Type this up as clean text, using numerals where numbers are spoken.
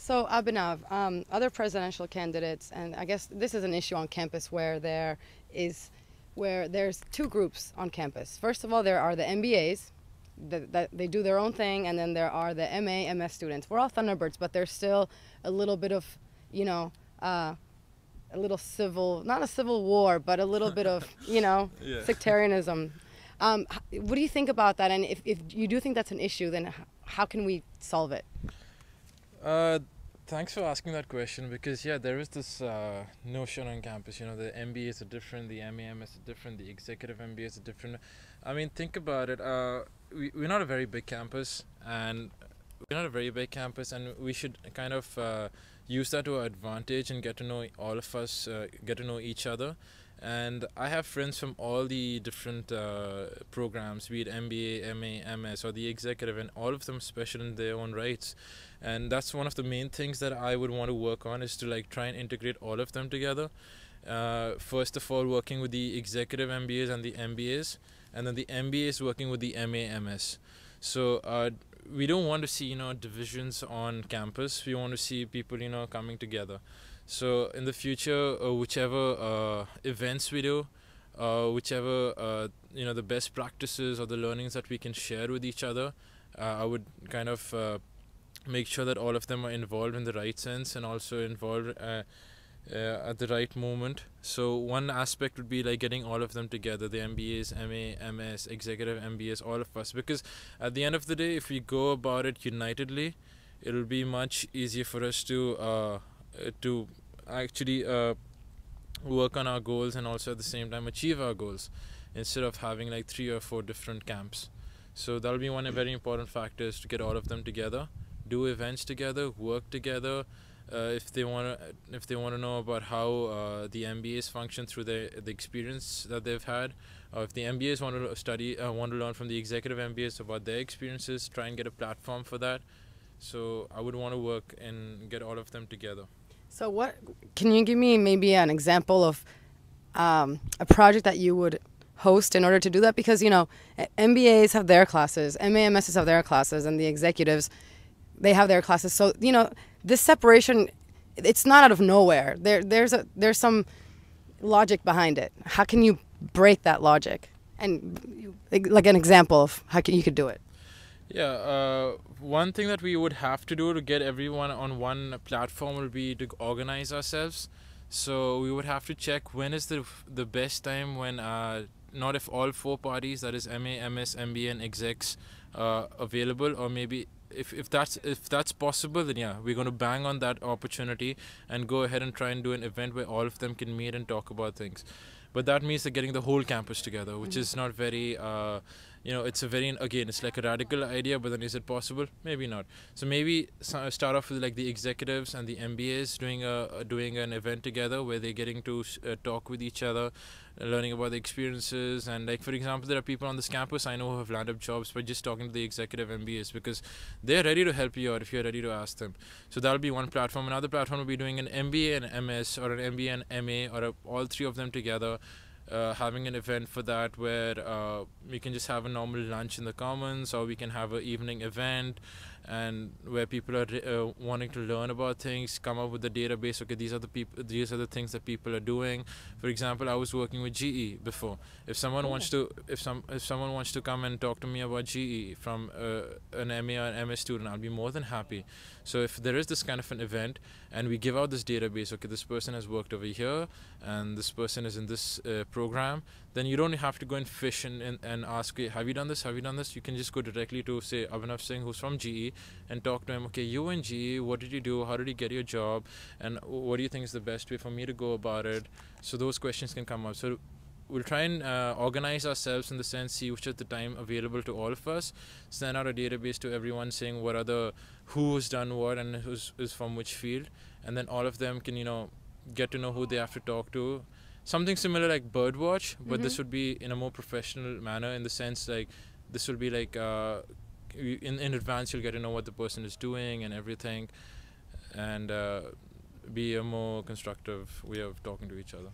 So Abhinav, other presidential candidates, and I guess this is an issue on campus where there's two groups on campus. First of all, there are the MBAs, that they do their own thing, and then there are the MA, MS students. We're all Thunderbirds, but there's still a little bit of, a little civil, not a civil war, but a little bit of, Yeah. sectarianism. What do you think about that? And if you do think that's an issue, then how can we solve it? Thanks for asking that question, because there is this notion on campus. The MBAs are different, the MAMs are different, the executive MBAs are different. I mean, think about it. We're not a very big campus, and we should kind of use that to our advantage and get to know all of us, get to know each other. And I have friends from all the different programs, be it MBA, MA, MS, or the executive, and all of them special in their own rights. And that's one of the main things that I would want to work on, is to try and integrate all of them together. First of all, working with the executive MBAs and the MBAs, and then the MBAs working with the MA, MS. So we don't want to see divisions on campus. We want to see people coming together. So in the future, whichever events we do, whichever the best practices or the learnings that we can share with each other, I would kind of make sure that all of them are involved in the right sense, and also involved at the right moment. So one aspect would be getting all of them together, the MBAs, MA, MS, executive MBAs, all of us, because at the end of the day, if we go about it unitedly, it'll be much easier for us to actually work on our goals, and also at the same time achieve our goals, instead of having 3 or 4 different camps. So that'll be one very important factor, is to get all of them together, do events together, work together. If they want to know about how the MBAs function through the experience that they've had, or if the MBAs want to learn from the executive MBAs about their experiences, try and get a platform for that. So I would want to work and get all of them together. So can you give me maybe an example of a project that you would host in order to do that? Because, MBAs have their classes, MAMSs have their classes, and the executives, they have their classes. So, this separation, it's not out of nowhere. There's some logic behind it. How can you break that logic? And an example of how you could do it. Yeah, one thing that we would have to do to get everyone on one platform would be to organize ourselves. So we would have to check when is the best time when not if all 4 parties, that is MA, MS, MBA, and execs, available, or maybe if that's possible, then we're going to bang on that opportunity and go ahead and try and do an event where all of them can meet and talk about things. But that means they're getting the whole campus together, which is not very it's it's like a radical idea, but then is it possible? Maybe not. So maybe start off with the executives and the MBAs doing an event together, where they're getting to talk with each other, learning about the experiences. And for example, there are people on this campus I know who have landed jobs by just talking to the executive MBAs, because they're ready to help you out if you're ready to ask them. So that'll be one platform. Another platform will be doing an MBA and MS, or an MBA and MA, or all 3 of them together. Having an event for that, where we can just have a normal lunch in the commons, or we can have an evening event, and where people are wanting to learn about things, come up with a database. Okay, these are the things that people are doing. For example, I was working with GE before. If someone wants to come and talk to me about GE from an MA or an MS student, I'll be more than happy. So if there is this kind of an event, and we give out this database, okay, this person has worked over here, and this person is in this program, then you don't have to go and fish and ask, okay, have you done this? You can just go directly to, say, Abhinav Singh, who's from GE, and talk to him. Okay, you were in GE, what did you do? How did you get your job? And what do you think is the best way for me to go about it? So those questions can come up. So we'll try and organize ourselves in the sense, see which is the time available to all of us, send out a database to everyone saying who's done what and who's from which field, and then all of them can get to know who they have to talk to. Something similar like Birdwatch, but this would be in a more professional manner, in the sense this will be in advance you'll get to know what the person is doing and everything, and be a more constructive way of talking to each other.